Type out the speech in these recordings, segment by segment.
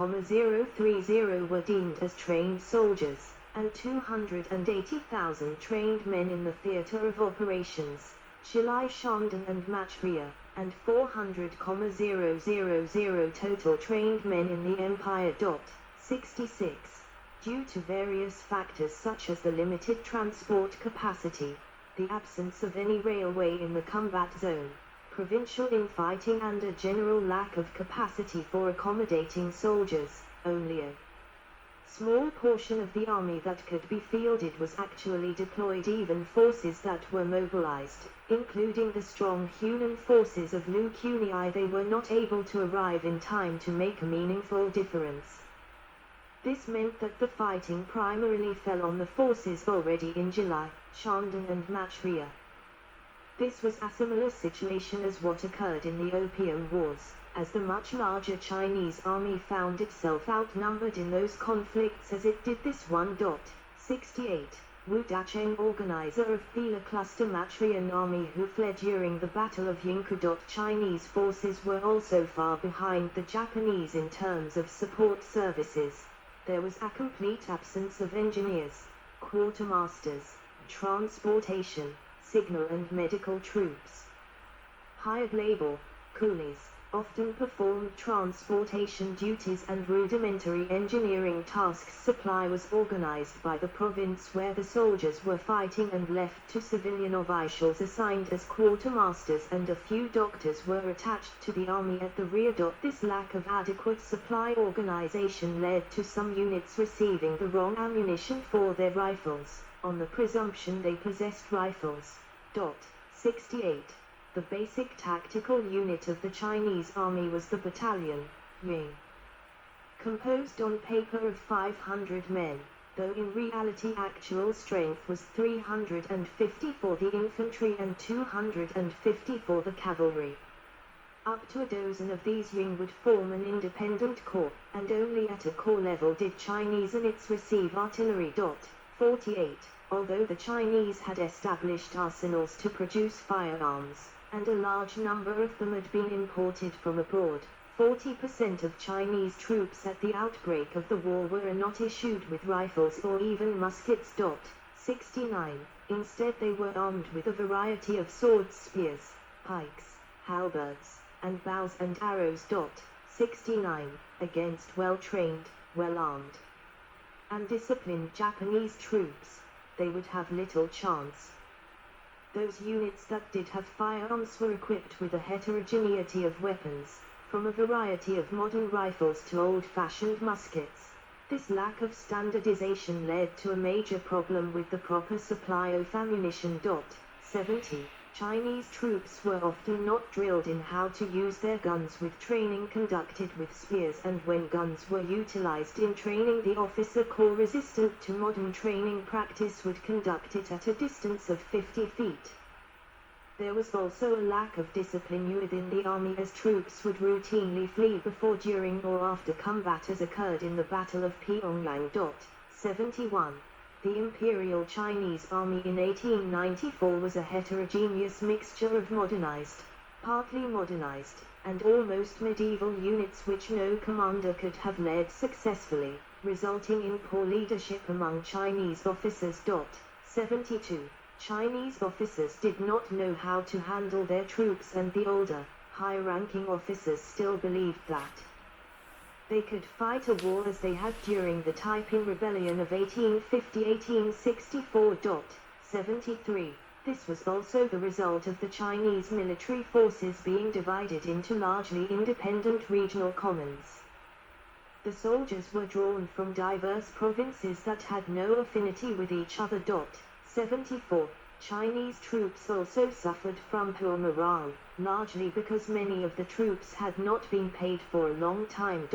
030 were deemed as trained soldiers, and 280,000 trained men in the theater of operations, Shilai Shandong and Machria, and 400,000 total trained men in the Empire. 66. Due to various factors such as the limited transport capacity, the absence of any railway in the combat zone, provincial infighting and a general lack of capacity for accommodating soldiers, only a small portion of the army that could be fielded was actually deployed. Even forces that were mobilized, including the strong Hunan forces of Liu Qunai, they were not able to arrive in time to make a meaningful difference. This meant that the fighting primarily fell on the forces already in July, Shandong and Machria. This was a similar situation as what occurred in the Opium Wars, as the much larger Chinese army found itself outnumbered in those conflicts as it did this one. 68. Wu Dacheng, organizer of Pila Cluster Matrian army who fled during the Battle of Yingkou. Chinese forces were also far behind the Japanese in terms of support services. There was a complete absence of engineers, quartermasters, transportation, signal and medical troops. Hired labor, coolies, often performed transportation duties and rudimentary engineering tasks. Supply was organized by the province where the soldiers were fighting and left to civilian officials assigned as quartermasters, and a few doctors were attached to the army at the rear. This lack of adequate supply organization led to some units receiving the wrong ammunition for their rifles, on the presumption they possessed rifles. 68. The basic tactical unit of the Chinese army was the battalion, Ying. Composed on paper of 500 men, though in reality actual strength was 350 for the infantry and 250 for the cavalry. Up to a dozen of these Ying would form an independent corps, and only at a corps level did Chinese units receive artillery. 48. Although the Chinese had established arsenals to produce firearms, and a large number of them had been imported from abroad, 40% of Chinese troops at the outbreak of the war were not issued with rifles or even muskets. 69. Instead they were armed with a variety of swords, spears, pikes, halberds, and bows and arrows. 69. Against well-trained, well-armed, and disciplined Japanese troops, they would have little chance. Those units that did have firearms were equipped with a heterogeneity of weapons, from a variety of modern rifles to old-fashioned muskets. This lack of standardization led to a major problem with the proper supply of ammunition. 70. Chinese troops were often not drilled in how to use their guns, with training conducted with spears, and when guns were utilized in training, the officer corps resistant to modern training practice would conduct it at a distance of 50 feet. There was also a lack of discipline within the army, as troops would routinely flee before, during, or after combat, as occurred in the Battle of Pyongyang. 71. The Imperial Chinese Army in 1894 was a heterogeneous mixture of modernized, partly modernized, and almost medieval units which no commander could have led successfully, resulting in poor leadership among Chinese officers. 72. Chinese officers did not know how to handle their troops, and the older, high-ranking officers still believed that they could fight a war as they had during the Taiping Rebellion of 1850-1864. 73. This was also the result of the Chinese military forces being divided into largely independent regional commands. The soldiers were drawn from diverse provinces that had no affinity with each other. 74. Chinese troops also suffered from poor morale, largely because many of the troops had not been paid for a long time.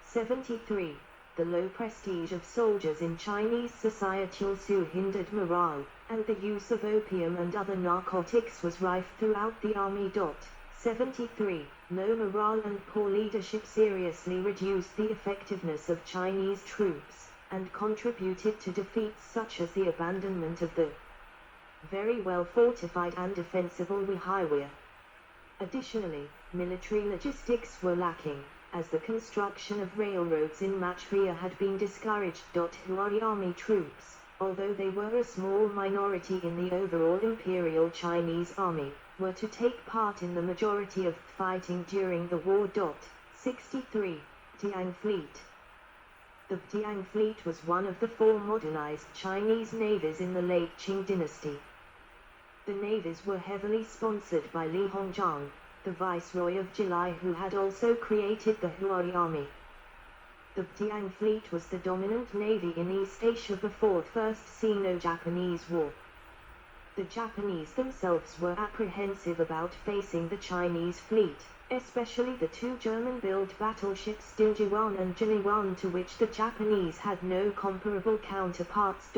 73. The low prestige of soldiers in Chinese society also hindered morale, and the use of opium and other narcotics was rife throughout the army. 73. Low morale and poor leadership seriously reduced the effectiveness of Chinese troops, and contributed to defeats such as the abandonment of the very well fortified and defensible Weihaiwei. Additionally, military logistics were lacking, as the construction of railroads in Manchuria had been discouraged. Huari army troops, although they were a small minority in the overall Imperial Chinese army, were to take part in the majority of fighting during the war. 63. Tiang Fleet. The Tiang Fleet was one of the four modernized Chinese navies in the late Qing dynasty. The navies were heavily sponsored by Li Hongzhang, the Viceroy of Jilai, who had also created the Huari army. The Tiang Fleet was the dominant navy in East Asia before the First Sino-Japanese War. The Japanese themselves were apprehensive about facing the Chinese fleet, especially the two German-built battleships Dingyuan and Jiniwan, to which the Japanese had no comparable counterparts.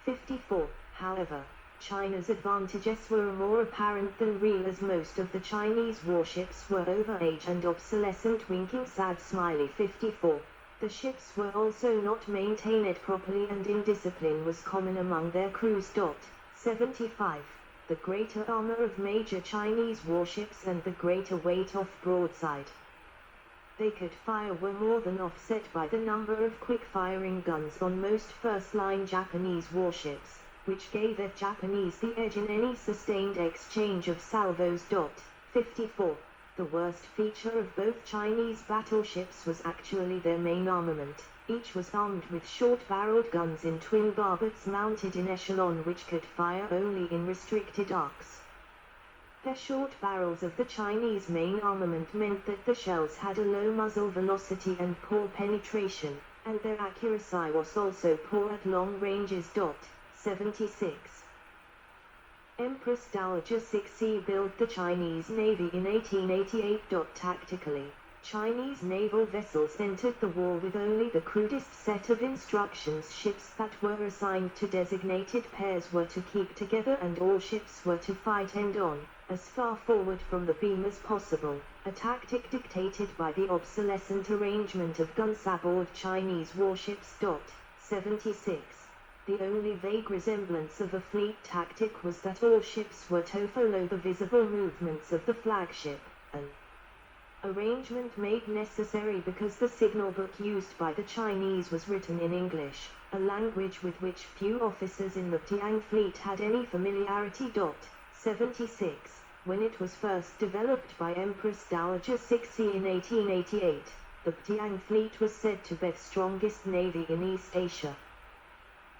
54. However, China's advantages were more apparent than real, as most of the Chinese warships were overage and obsolescent. Winking sad smiley. 54. The ships were also not maintained properly, and indiscipline was common among their crews. 75. The greater armor of major Chinese warships and the greater weight of broadside they could fire were more than offset by the number of quick-firing guns on most first-line Japanese warships, which gave the Japanese the edge in any sustained exchange of salvos. 54. The worst feature of both Chinese battleships was actually their main armament. Each was armed with short-barreled guns in twin barbettes mounted in echelon, which could fire only in restricted arcs. The short barrels of the Chinese main armament meant that the shells had a low muzzle velocity and poor penetration, and their accuracy was also poor at long ranges. 76. Empress Dowager 6C built the Chinese Navy in 1888. Tactically, Chinese naval vessels entered the war with only the crudest set of instructions. Ships that were assigned to designated pairs were to keep together, and all ships were to fight end-on, as far forward from the beam as possible, a tactic dictated by the obsolescent arrangement of guns aboard Chinese warships. 76. The only vague resemblance of a fleet tactic was that all ships were to follow the visible movements of the flagship, an arrangement made necessary because the signal book used by the Chinese was written in English, a language with which few officers in the Tiang Fleet had any familiarity. 76. When it was first developed by Empress Dowager 6C in 1888, the Tiang Fleet was said to be the strongest navy in East Asia.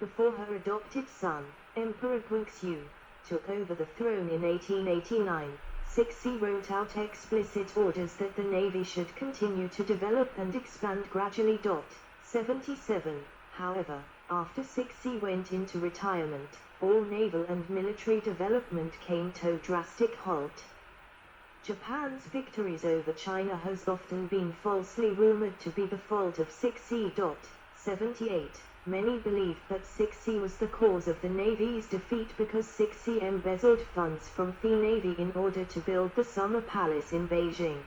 Before her adopted son, Emperor Guangxu, took over the throne in 1889, 6C wrote out explicit orders that the Navy should continue to develop and expand gradually. 77. However, after 6C went into retirement, all naval and military development came to a drastic halt. Japan's victories over China has often been falsely rumored to be the fault of 6C. 78. Many believe that 6C was the cause of the Navy's defeat because 6C embezzled funds from the Navy in order to build the Summer Palace in Beijing.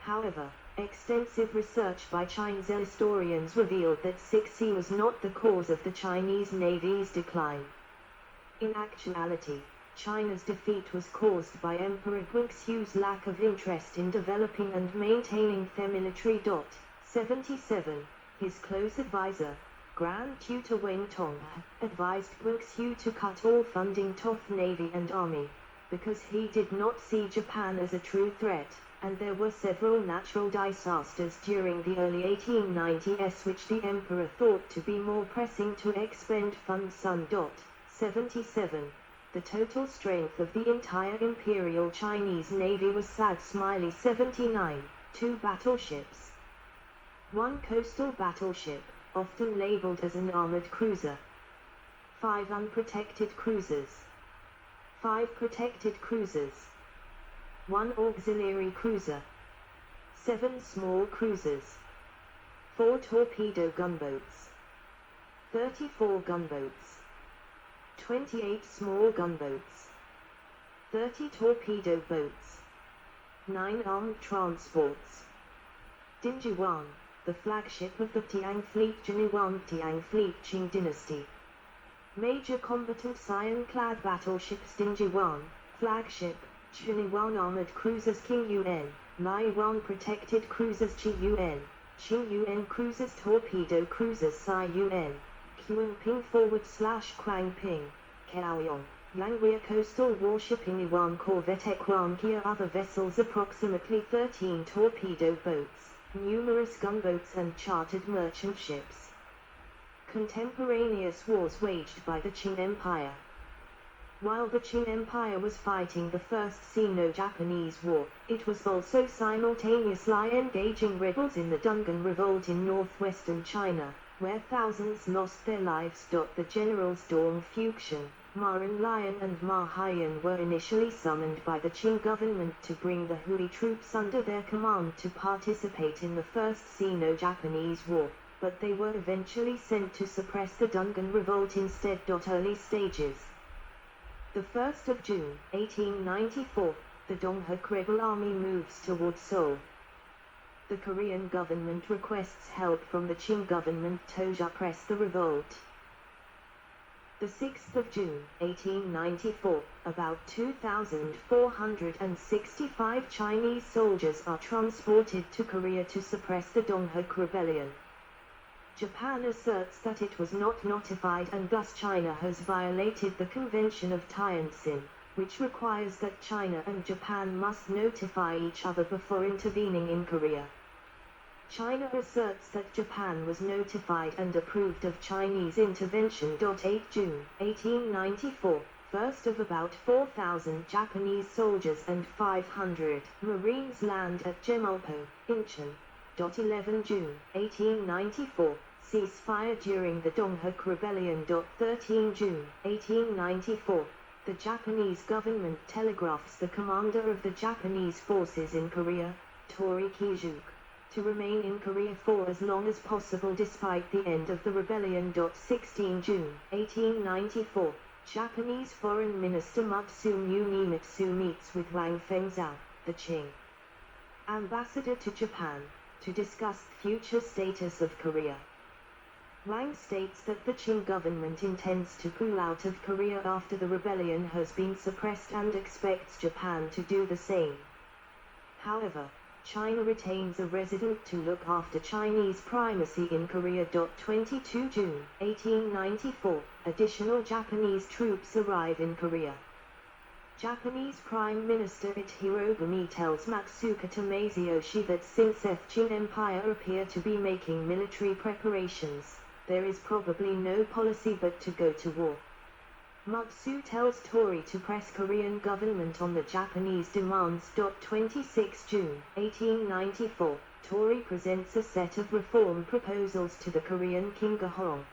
However, extensive research by Chinese historians revealed that 6C was not the cause of the Chinese Navy's decline. In actuality, China's defeat was caused by Emperor Guangxu's lack of interest in developing and maintaining their military. 77. His close advisor, Grand Tutor Wen Tong, advised Guangxu to cut all funding to the Navy and Army, because he did not see Japan as a true threat, and there were several natural disasters during the early 1890s which the Emperor thought to be more pressing to expend funds. 77. The total strength of the entire Imperial Chinese Navy was sad smiley 79, 2 battleships. 1 coastal battleship, often labeled as an armored cruiser. 5 unprotected cruisers. 5 protected cruisers. 1 auxiliary cruiser. 7 small cruisers. 4 torpedo gunboats. 34 gunboats. 28 small gunboats. 30 torpedo boats. 9 armed transports. Dingyuan, the flagship of the Tiang Fleet. Jiniwan Tiang Fleet Qing Dynasty. Major combatant cyan-clad battleships. Dingyuan, flagship. Jiniwan armored cruisers. King Yuan, Lai-1 protected cruisers Chi-Yun cruisers torpedo cruisers Sai-Yun, Kuan-Ping /Kwang-Ping, Kaoyong, Langwea coastal warshipping Iwan corvette Ekwankia other vessels approximately 13 torpedo boats, numerous gunboats and chartered merchant ships. Contemporaneous wars waged by the Qing Empire. While the Qing Empire was fighting the First Sino-Japanese War, it was also simultaneously engaging rebels in the Dungan Revolt in northwestern China, where thousands lost their lives. The generals Dong Fuxian, Ma Enlai and Ma Haiyan were initially summoned by the Qing government to bring the Hui troops under their command to participate in the First Sino-Japanese War, but they were eventually sent to suppress the Dungan Revolt instead. Early stages. The 1st of June, 1894, the Donghak rebel army moves towards Seoul. The Korean government requests help from the Qing government to suppress the revolt. The 6th of June, 1894, about 2,465 Chinese soldiers are transported to Korea to suppress the Donghak rebellion. Japan asserts that it was not notified and thus China has violated the Convention of Tientsin, which requires that China and Japan must notify each other before intervening in Korea. China asserts that Japan was notified and approved of Chinese intervention. 8 June, 1894, first of about 4,000 Japanese soldiers and 500 Marines land at Jemulpo, Incheon. 11 June, 1894, ceasefire during the Donghak Rebellion. 13 June, 1894, the Japanese government telegraphs the commander of the Japanese forces in Korea, Tori Kijuk, to remain in Korea for as long as possible despite the end of the rebellion. 16 June, 1894, Japanese Foreign Minister Mutsumu Niemitsu meets with Wang Fengzhou, the Qing ambassador to Japan, to discuss the future status of Korea. Wang states that the Qing government intends to pull out of Korea after the rebellion has been suppressed and expects Japan to do the same. However, China retains a resident to look after Chinese primacy in Korea. 22 June, 1894, additional Japanese troops arrive in Korea. Japanese Prime Minister Hirogumi tells Matsuka Tamayoshi that since the Qing Empire appear to be making military preparations, there is probably no policy but to go to war. Mutsu tells Tori to press Korean government on the Japanese demands. 26 June, 1894, Tori presents a set of reform proposals to the Korean King Gahong.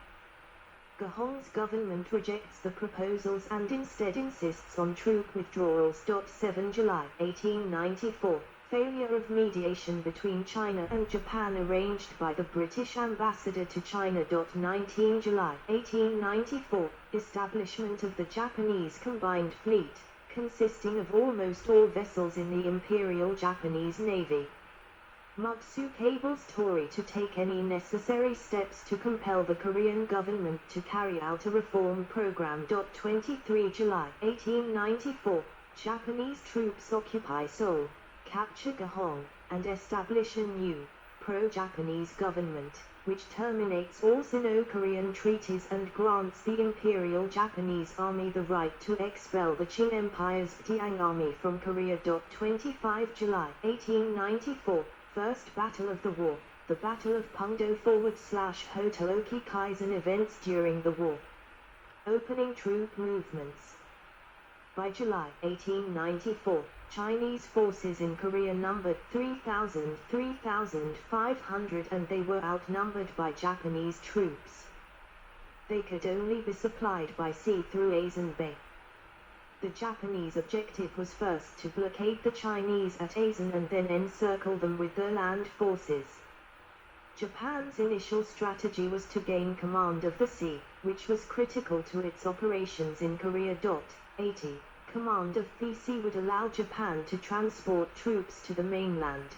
Gahong's government rejects the proposals and instead insists on troop withdrawals. 7 July, 1894, failure of mediation between China and Japan arranged by the British ambassador to China. 19 July, 1894, establishment of the Japanese Combined Fleet, consisting of almost all vessels in the Imperial Japanese Navy. Mutsu cables Tori to take any necessary steps to compel the Korean government to carry out a reform program. 23 July, 1894, Japanese troops occupy Seoul, capture Gahong, and establish a new, pro-Japanese government, which terminates all Sino-Korean treaties and grants the Imperial Japanese Army the right to expel the Qing Empire's Tiang Army from Korea. 25 July, 1894, First Battle of the War, the Battle of Pungdo /Hotooki Kaizen events during the war. Opening troop movements. By July 1894, Chinese forces in Korea numbered 3,500 and they were outnumbered by Japanese troops. They could only be supplied by sea through Aizen Bay. The Japanese objective was first to blockade the Chinese at Aizen and then encircle them with their land forces. Japan's initial strategy was to gain command of the sea, which was critical to its operations in Korea. 80. Command of the sea would allow Japan to transport troops to the mainland.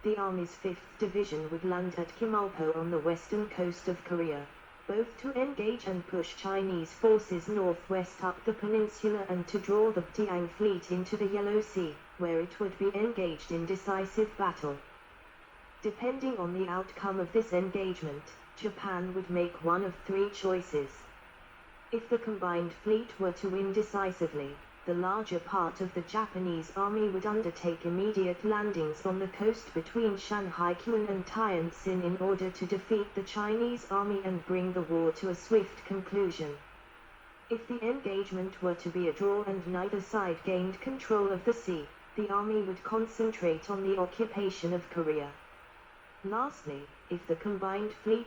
The Army's 5th Division would land at Kimulpo on the western coast of Korea, both to engage and push Chinese forces northwest up the peninsula and to draw the Tiang fleet into the Yellow Sea, where it would be engaged in decisive battle. Depending on the outcome of this engagement, Japan would make one of three choices. If the combined fleet were to win decisively, the larger part of the Japanese army would undertake immediate landings on the coast between Shanhaikun and Tianjin in order to defeat the Chinese army and bring the war to a swift conclusion. If the engagement were to be a draw and neither side gained control of the sea, the army would concentrate on the occupation of Korea. Lastly, if the combined fleet